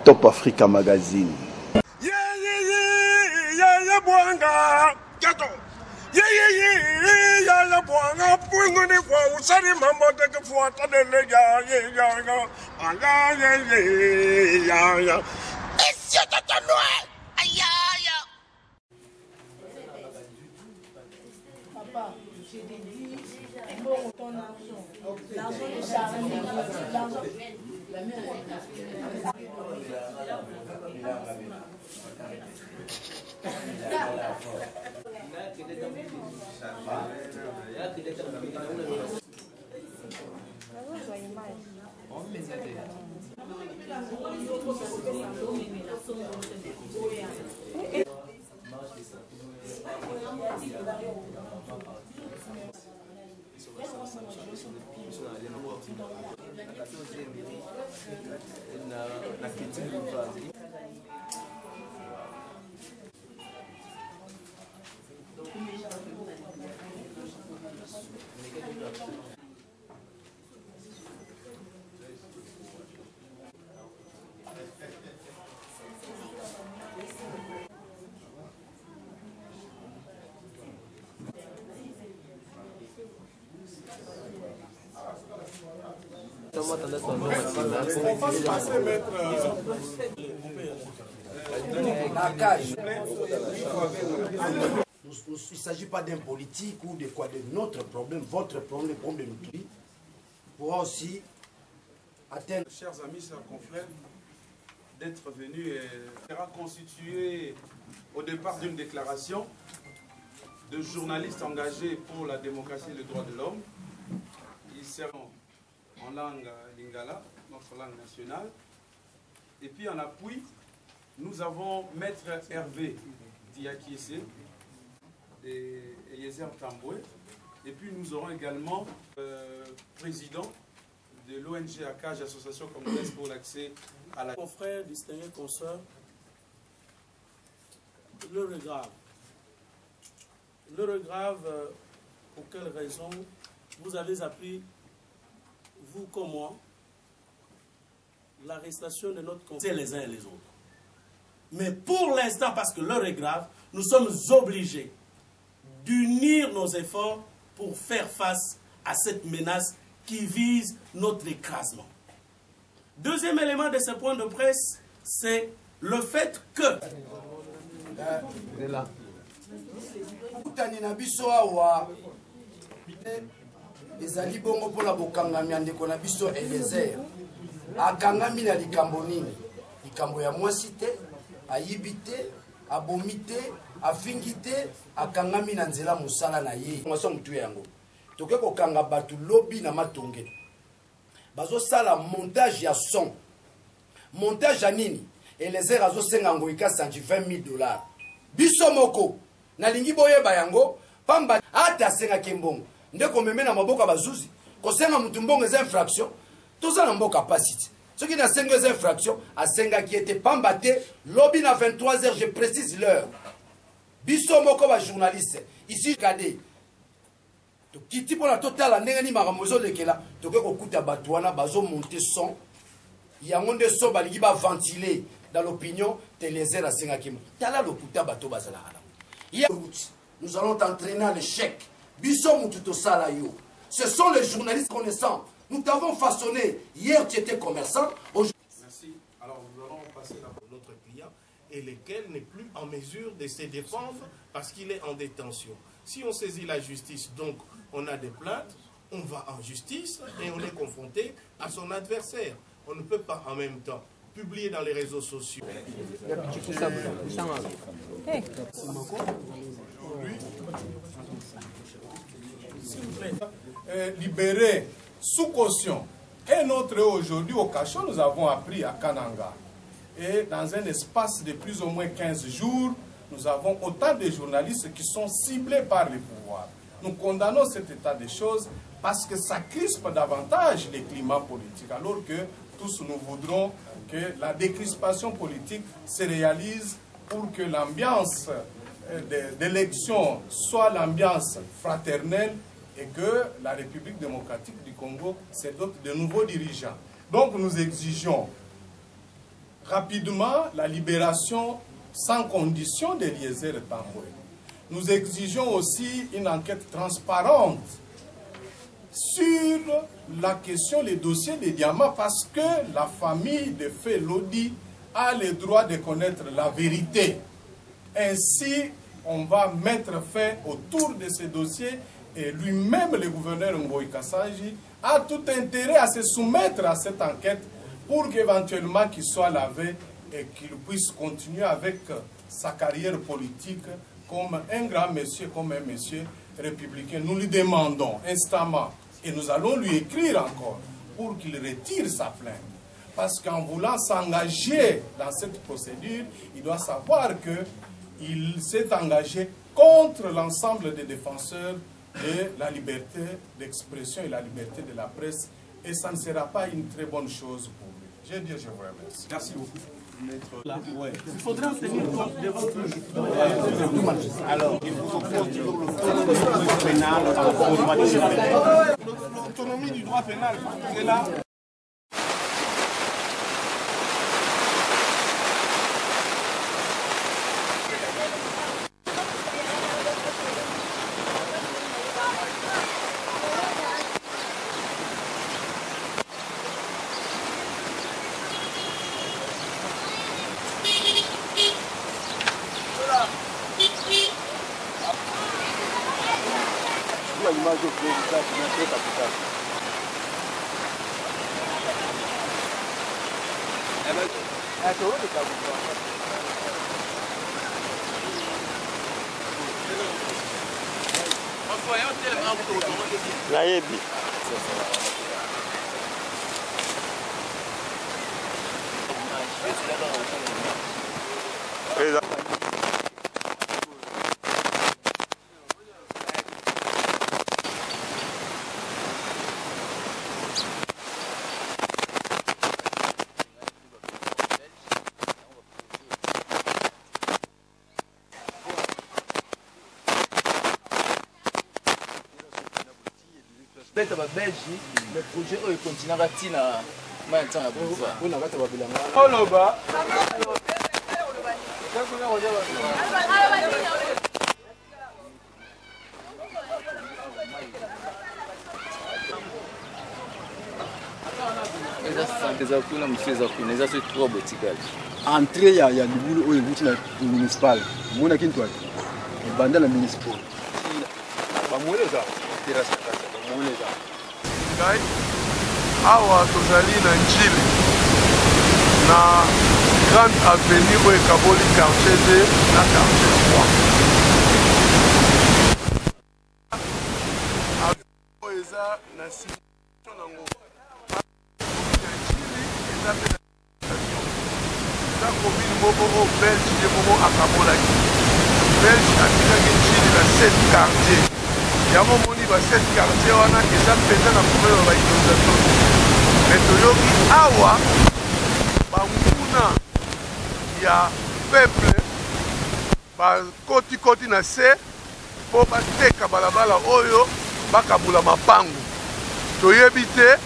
Top Africa Magazine. Papa, j'ai dit, bon, ton argent. L'argent est chargé. L'argent. La mère Il ne s'agit pas d'un politique ou de quoi, de notre problème, votre problème, le problème de notre pays, pour aussi atteindre. Chers amis, chers confrères, d'être venus sera constitué au départ d'une déclaration de journalistes engagés pour la démocratie et les droits de l'homme. Ils seront en langue lingala, notre langue nationale. Et puis en appui, nous avons Maître Hervé Diakiese et Eliezer Tamboué. Et puis nous aurons également président de l'ONG ACAJ, Association congolaise pour l'accès à la... Confrères, distingués consoeurs, l'heure est grave. L'heure est grave, pour quelle raison? Vous avez appris, vous comme moi, l'arrestation de notre conseil les uns et les autres. Mais pour l'instant, parce que l'heure est grave, nous sommes obligés d'unir nos efforts pour faire face à cette menace qui vise notre écrasement. Deuxième élément de ce point de presse, c'est le fait que... ezali bongo mpona bokangami ya ndeko na biso Eliezer akangami na likambo nini? Likambo ya mwasi te, ayibi te, abomi te, afingi te, akangami na nzela mosala na ye. Mwaso mutu yango toke kokanga batu lobi na matonge bazosala montage ya son. Montage ya nini? Eliezer azosenga ngo ikasandi $20,000 biso moko nalingi boyeba yango pamba ata asenga kembongo ndeko memena maboka bazuzi kosenga mutu mbongo eza infraction toza na mboka pasiti soki na senga eza infraction asenga ki ete pamba te lobi na 23h, je précise l'heure biso moko ba journaliste ici kade to kiti pona total ndenge ni makambo ezolekela toke kokuta bato wana bazo monter son yango nde so balingi ba ventiler dans l'opinion Eliezer asenga ki tala lokuta bato bazala hala. Nous allons t'entraîner à l'échec. Ce sont les journalistes connaissants. Nous t'avons façonné. Hier, tu étais commerçant. Merci. Alors, nous allons passer à notre client et lequel n'est plus en mesure de se défendre parce qu'il est en détention. Si on saisit la justice, donc on a des plaintes, on va en justice et on est confronté à son adversaire. On ne peut pas en même temps publier dans les réseaux sociaux. Libéré sous caution. Et notre aujourd'hui au cachot, nous avons appris à Kananga. Et dans un espace de plus ou moins 15 jours, nous avons autant de journalistes qui sont ciblés par les pouvoirs. Nous condamnons cet état de choses parce que ça crispe davantage les climats politiques, alors que tous nous voudrons que la décrispation politique se réalise pour que l'ambiance d'élection soit l'ambiance fraternelle et que la République démocratique du Congo se dote de nouveaux dirigeants. Donc nous exigeons rapidement la libération sans condition d'Eliezer Tambwe. Nous exigeons aussi une enquête transparente sur la question, les dossiers des diamants, parce que la famille de Feu Lodi a le droit de connaître la vérité. Ainsi, on va mettre fin autour de ces dossiers et lui-même, le gouverneur Ngoï Kassaji, a tout intérêt à se soumettre à cette enquête pour qu'éventuellement qu'il soit lavé et qu'il puisse continuer avec sa carrière politique comme un grand monsieur, comme un monsieur républicain. Nous lui demandons instamment, et nous allons lui écrire encore, pour qu'il retire sa plainte. Parce qu'en voulant s'engager dans cette procédure, il doit savoir qu'il s'est engagé contre l'ensemble des défenseurs de la liberté d'expression et la liberté de la presse. Et ça ne sera pas une très bonne chose pour lui. Je dis, je vous remercie. Merci beaucoup. Là, ouais. Il faudra tenir compte de votre... Alors, il vous oppose toujours l'autonomie pénale par rapport au droit des citoyens. L'autonomie du droit pénal, c'est là. L'image au président qui est très capitale. Nayebi. Peut-être à Belgique, le projet il continue à tirer maintenant à Boulevard. On a gâté ma bilan. Oh là-bas. Entrée, il y a du boulot au bout de la municipale. Mon a quintoile. Le bandit la municipale. Awa tozali na Njili na grande avenue oyo ekaboli quartier 2 na quartier 3 oyo eza na situation nango na Njili eza pe na eza commune moko oyo Belge ye moko akabolaki Belge atikaki Njili na 7 quartier yango moni ba 7 quartier wana eza mpenza na problème ya bainondation me toyoki awa banguna ya peuple bakoti na se mpo bateka balabala oyo bakabula mapangu toyebi te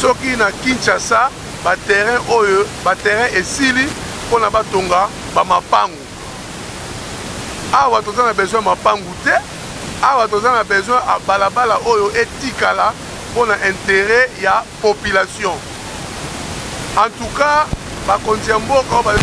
soki na Kinshasa baterrain oyo baterrain esili mpona batonga bamapangu awa toza na besoin mapangu te awa toza na besoin ya balabala oyo etikala pour l'intérêt de la population. En tout cas, bakonzi ya mboka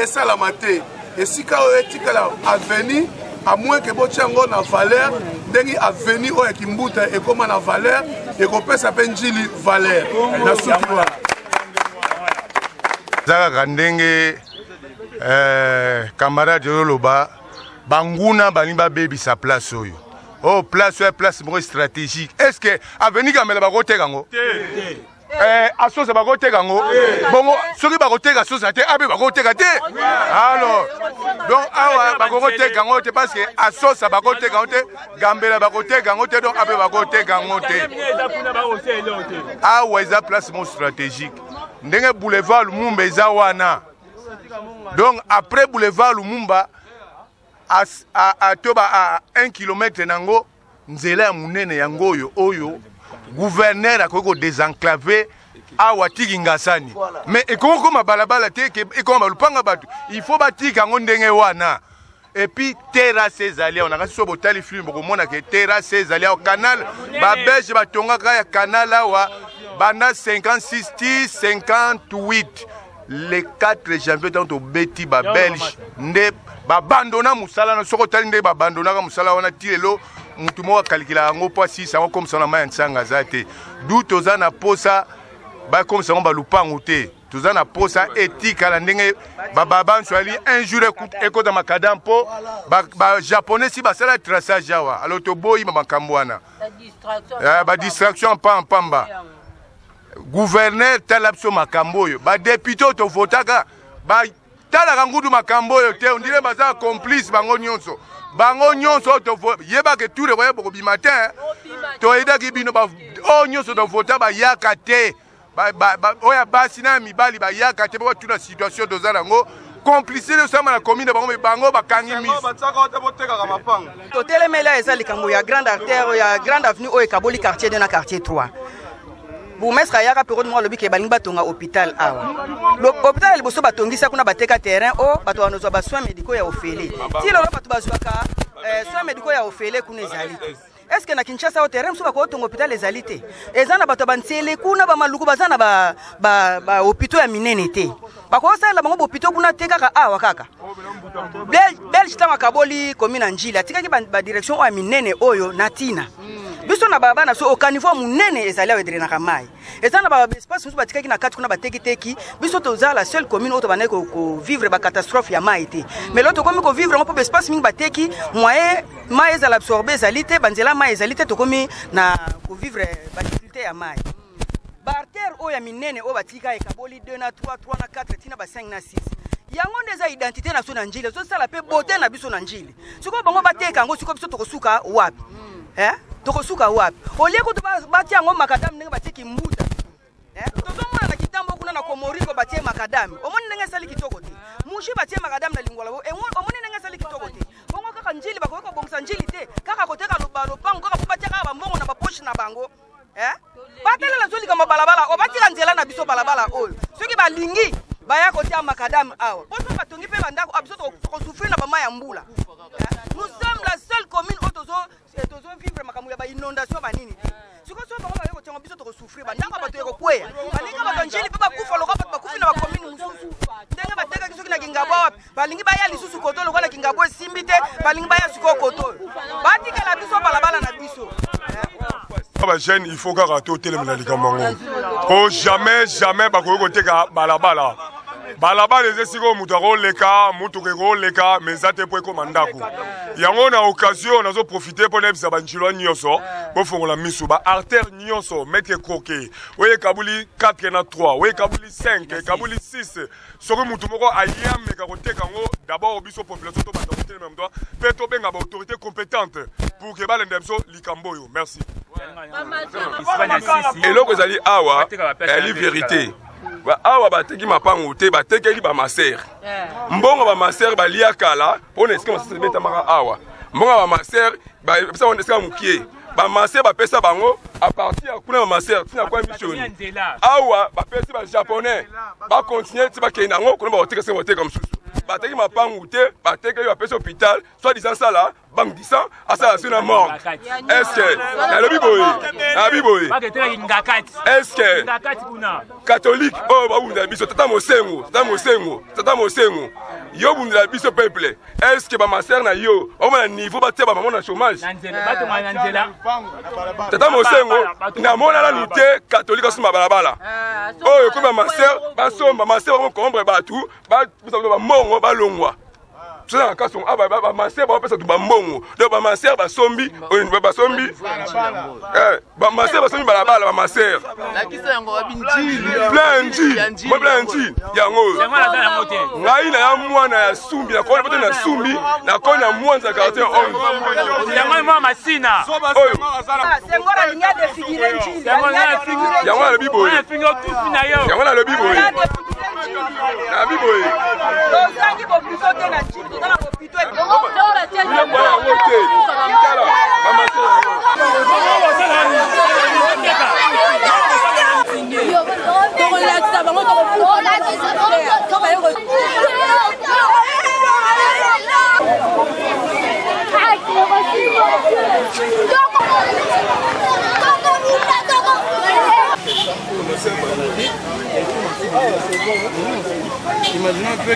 esalama te esika oyo etikala avenue à moins que botia yango na valeur ndenge avenue oyo Kimbuta ekoma na valeur ekopesa mpe Njili valeur na suki wana ezalaka ndenge camarade oyo loba banguna balingi babebisa place oyo Oh, place stratégique. Est-ce que avenir Gamela bagote gango? Assos bagote gango. Bongo, ceux qui bagote assos ate, abe bagote gate. Alors, donc awa bagote gango te parce que assos bagote gango te, Gambela bagote gango te donc abe bagote gango te. Awa eza place stratégique. Ndenge boulevard Lumumba eza wana. Donc après boulevard Lumumba à 1 km nango nzela ya munene yango oyo gouverneur akoko désenclavé awa tiki ngasani mais ekoko koma balabala te ekoma lupanga batu il faut batika ngo ndenge wana et puis terrasse ezali on a kasi so botali film bokomona ke terrasse ezali au canal ba belge batongaka ya canal awa banda 56 58 le 4 janvier tant au beti ba belge nde babandona musala na soko tali nde babandona ka musala wana tilelo mutu mo kalkila ngo po 6 comme ça na ma nsanga zate du tozana posa ba comme ça on ba lupangu te tozana posa éthique la ndenge baba nswali un jour écoute dans makadam po ba japonais si ba sala traçage awa alors to boyi makambo wana ba distraction pamba gouverneur talapso makambo yo ba député to votaka ba tala ngudu makambo yo te on dirait baza complice bango nyonso to yeba ke tout le voyer pour bimatin to ida ki bino ba o nyonso to vota ba yakate ba oya basina mibali ba yakate ba tuna situation dozala ngo complice de sama na commune bango bakangi mis to telemela eza likambo ya grande artère ya grande avenue o ekaboli quartier 2 na quartier 3 boumestre ayaka période moi lobi ke balingi batonga hôpital awa l'hôpital liboso batongisa kuna bateka terrain o bato banozwa ba soins médicaux ya ofele ti lolo bato bazwaka soins médicaux ya ofele kuna ezali est-ce que na Kinshasa au terrain msuba ko tonga hôpital ezali te ezana bato bansele kuna ba maluku bazana ba hôpitaux ya minene te bakosa la bango hôpitaux kuna te kaka awa kaka belge tanga kaboli commune Njila tikaki ba direction o ya minene oyo natina biso na baba na so au caniveau munene ezali awedre na kamai ezana ba espace musu batikaki na kati kuna bateki biso toza la seule commune auto banai ko vivre ba catastrophe ya mai te mais l'autre komi ko vivre on peut espace mingi bateki moyen mai ezala absorber ezalité banzela mai ezalité to komi na ko vivre ba difficulté ya mai barter o ya minene o batika ekaboli 2 na 3 3 na 4 tina ba 5 na 6 yango ndeza identité na so na njile so sala pe beauté na biso na njile siko bango bateka ngo siko biso tokosuka wapi tokosuka wapi olie ko batia ngo makadam ndenge batiki mbuta tozomona na kitambo kuna na komoriko batie makadam omoni ndenge sali kitoko te mushi batie makadam na lingwala omoni ndenge sali kitoko te bongo kaka njili bakoyeko bongisa njili te kaka koteka lopango kaka batia kaka bambongo na bapoche na bango batela la zoli kama balabala o batika nzela na biso balabala oyo soki balingi baya kotia makadam awa boso batongi pe bandako abiso tokosufrir na bama ya mbula nous sommes la seule commune où tozo vivre makamu ya ba inondation banini te siko so bango ba kotia biso tokosufrir bandako bato yeko kweya balinga bato njeli pe bakufa lokapa bakufi na ba commune mususu ndenge bateka kisoki na kingabo balingi baya lisusu koto lokola kingabo esimbi te balingi baya siko koto batika la biso balabala na biso jeune, il faut que tu aies oh, jamais, balabala. Balabala, les essigos, moutaro, leka, moutourego, leka, mais ça te peut commandaku. Il y a une occasion, on a profité pour les sabanchilo nyoso, pour faire la misuba, artère nyoso, mettre croquet. Oui, Kabouli 4 na 3, oui, Kabouli 5, Kabouli 6. Soko moutoumoro ayam, mais karote kango, d'abord au biso population, to batorité même toi, fait tomber une autorité compétente pour que balendemso likamboyo. Merci. Et là, vous allez awa, elle est vérité. Awa bateki mapango te batekeli ba maser. Mbongo ba maser ba lia kala, on est-ce que on se beta mara awa. Mbongo ba maser ba ça on est-ce que mukie. Ba maser ba pesa bango à partir kuna ba maser tina kwa mission. Awa ba pesa ba japonais ba continuer ti ba kenango kuna ba oteka se wote comme susu. Bateki mapango te, bateki ba pesa hôpital, soit disant ça là, banque disant à ça c'est une mort. Est-ce que le biboy est-ce que catholique oh ba bunda biso tata mosengo yo bunda biso peuple est-ce que ba maser na yo au moins niveau ba teba maman na chômage tata mosengo na mona la nité catholique sur ma balabala oh yo comme maser ba somba maser ba comprendre ba tout ba mongo ba longwa ça ka son aba ba master ba pesa tu ba mbongo donc ba master ba sombi ba sombi ba master ba sombi ba ba master la kisa yango abinji blanji yango ngai na ya mwana ya sumbi na kona peut na sumbi na kona mwanza quartier 11 yango mwa masina oyo sengora linga de figure nchini yango na bibo yango na bibo na bibo tosangi bopiso te na nchini tozana bopito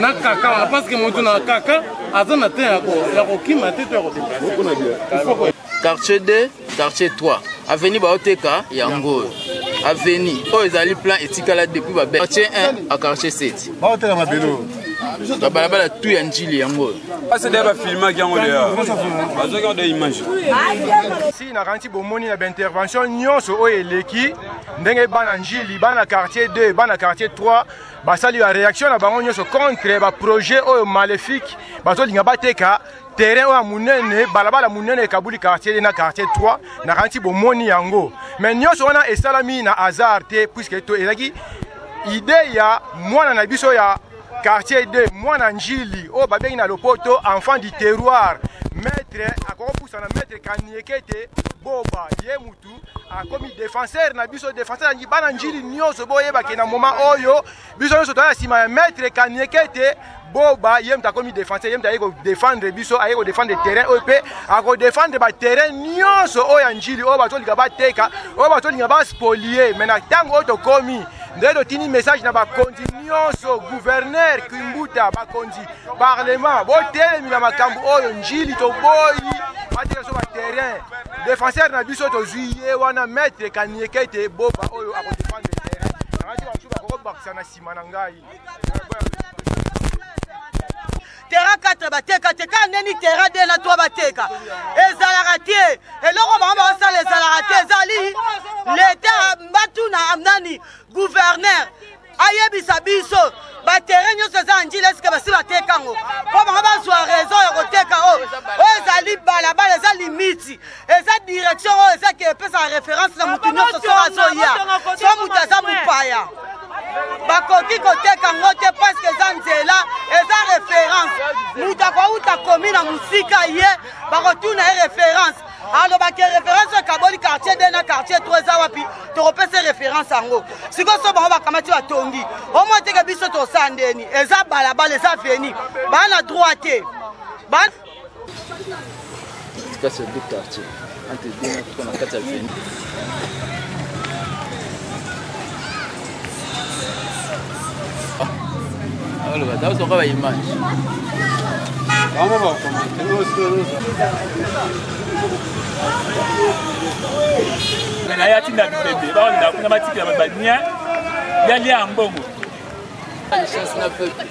na kaka on pense que moto na kaka azana te yako kima te to quartier 2 quartier 3 avenue Baoteka yango avenue oyo ezali plan etikala depuis ba quartier 1 à quartier 7 Baoteka mabelo balabala tout ya njili yango c'est des films qui ont des images si na ranti bomoni na intervention nyonso oyo eleki ndenge bana njili bana quartier 2 bana quartier 3 basali la réaction na bango nyonso contre ba projet oyo maléfique bazolinga bateka terrain oyo munene balabala munene kabuli quartier na quartier 3 na ranti bomoni yango mais nyonso wana esalami na hasard te puisque to ezaki idée ya mwana na biso ya quartier 2 mwana njili o babengi na lopoto enfant du terroir maître akopusa na maître kaniekete boba ye mutu akomi défenseur na biso défenseur na bana njili nyonso boyeba ke na moment oyo biso nyonso toya sima ya maître kaniekete boba ye mutu akomi défenseur ye mutu ayeko défendre biso ayeko défendre terrain oyo pe ako défendre ba terrain nyonso oyo ya njili oyo batolinga bateka oyo batolinga baspolier mais na ntango oyo tokomi nde totini message na bakonzi nyonso gouverneur Kimbuta bakonzi parlement botelemi na makambo oyo njili toboyi bateka so baterrain défenseur na biso tozwi ye wana maître kaniekete boba oyo akodéfendre terrain nangati bamosusu bakokobakisa na nsima na ngai terrain 4 bateka te ka neni terrain 2 na 3 bateka ezalaka te eloko bango bakosala ezalaka te ezali leta mbatuna nani gouverneur ayebisa biso baterrain nyonso eza njila esike basi batekango mpo bango bazwa raison ya koteka oyo ezali balabala eza limiti eza direction oyo ezaki epesaka référence na motu nyonso so azoya so motu aza mopaya bakoki koteka ngo te parceke eza nzela eza référence moto akouta komi na mosika ye bakotuna ye référence alobaki référence ekaboli quartier 2 na quartier 3 eza wapi tokopesa référence yango sikoyo so bango bakamati batongi omo teke biso tosala ndeni eza balabala eza veni bana droit te c'est deux quartiers entre deux na na kati ya veni aloba tazoka ba image na ya tinda bibembe baolinda kuna batikila bania yali ya mbongo chance na peuple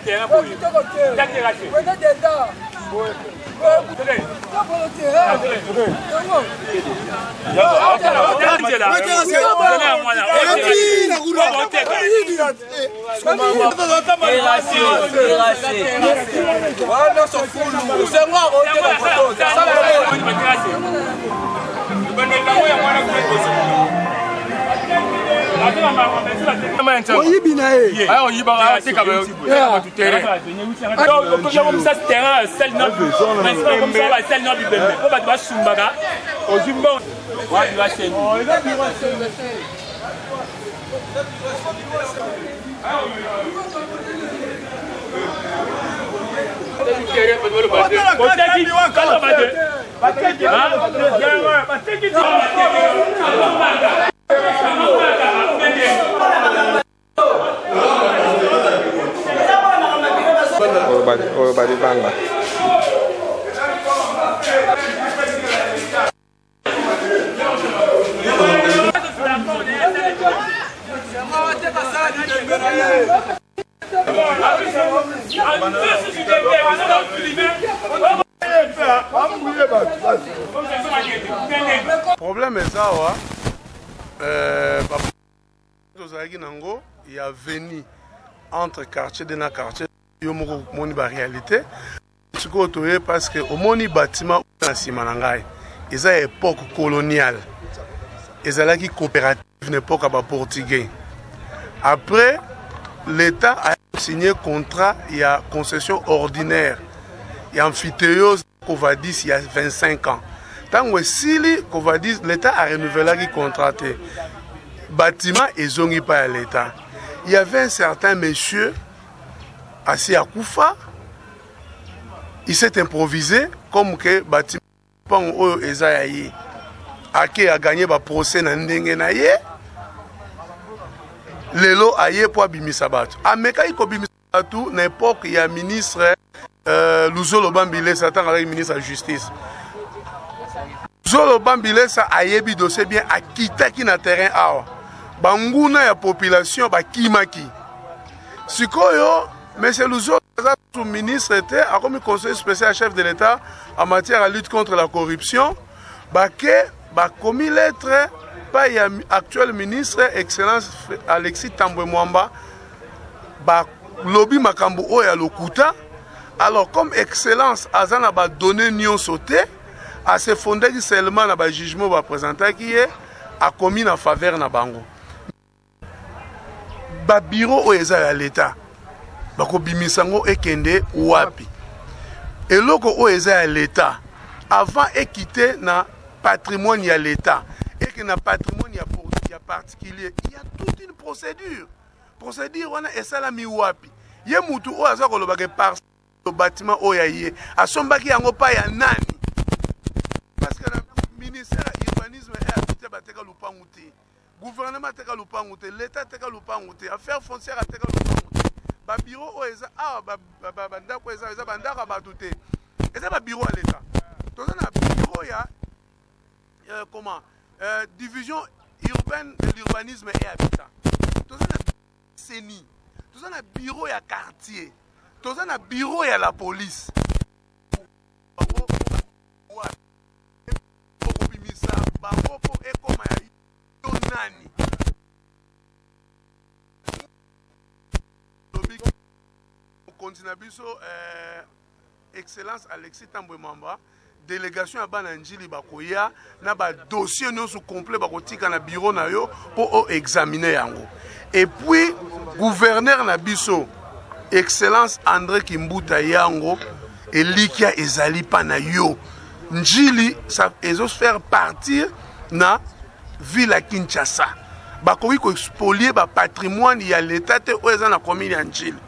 terrain boye takera te oyibi na ye oyibaka atika batutere terrain salino bibembe po bato basumbaka ozwi mbongo wadi baseni oyo balivanga Problème est ça, il y a venu entre quartier de na quartier, il y a une réalité. Parce que au moni bâtiment ils ont une époque coloniale, ils ont une coopérative, une époque portugais. Après, l'État a signé un contrat, il y a concession ordinaire, il y a amphithéose qu'on va dire il y a 25 ans. Tant que l'État a renouvelé le contrat, le bâtiment ils n'ont pas à l'État. Il y avait un certain monsieur assis à Koufa. Il s'est improvisé comme que bâtiment Ezaïe a gagné le procès dans Ndengenaye. Lelo aye pour bimisa batu. Ameka iko bimisa batu na époque il y a ministre Luzolo Bambile Satan avec ministre de la justice. Luzolo Bambile sa ayebi dossier bien akita ki na terrain awa. Banguna ya population ba kimaki. Sikoyo monsieur Luzolo sous ministre était a comme conseiller spécial chef de l'État en matière de lutte contre la corruption, ba commis lettre par l'actuel ministre excellence Alexis Tambwe Mwamba ba lobby makambo oya lokuta. Alors comme excellence azana ba donné nion sauté à se fonder seulement na ba jugement ba présenter qui est a commis en faveur na bango ba bureau oya à l'État bako bimisango ekende wapi eloko oya à l'État avant équité na patrimoine ya l'État et que na patrimoine ya particulier il y a toute une procédure wana esala mi wapi ye mutu o aza koloba ke par le bâtiment oyaye asombaki yango pa ya nani parce que le ministère de l'urbanisme est habité bateka lupangu te gouvernement teka lupangu te l'état teka lupangu te affaires foncières teka lupangu te ba bureau o eza ba ndako eza bandaka batu te eza ba bureau à l'état tozana bureau ya comment division urbaine de l'urbanisme et habitat. Tout ça CENI, tout ça bureau ya quartier, tout ça bureau ya la police. Excellence Alexis Tambwe Mwamba. Délégation à Bananjili Bakoya na ba dossier nous sous complet bakotika na bureau na yo pour examiner yango. Et puis gouverneur na biso excellence André Kimbuta yango et likia ezali pa na yo njili ça ezo faire partir na ville à Kinshasa. Bakoki ko expolier ba patrimoine ya l'état te oza na commune ya Njili.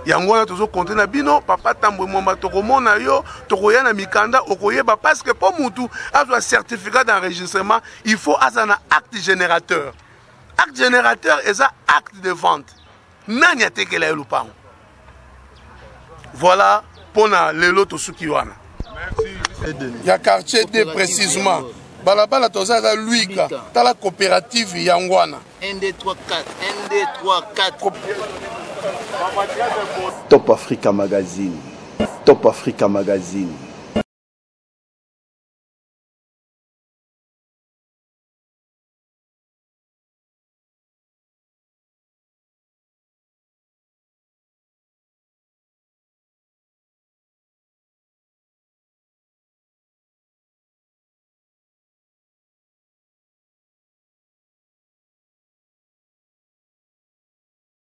Yango na tozo compter na bino papa Tambwe Mwamba tokomona yo tokoya na mikanda okoyeba parce que pour mutu azwa certificat d'enregistrement il faut azana acte générateur est un acte de vente nani atekela yo lupango voilà pona lelo tosuki wana merci ya quartier D précisément balabala toza za luika ta la coopérative yangwana 1 2 3 4 1 2 3 4 Top Africa Magazine. Top Africa Magazine.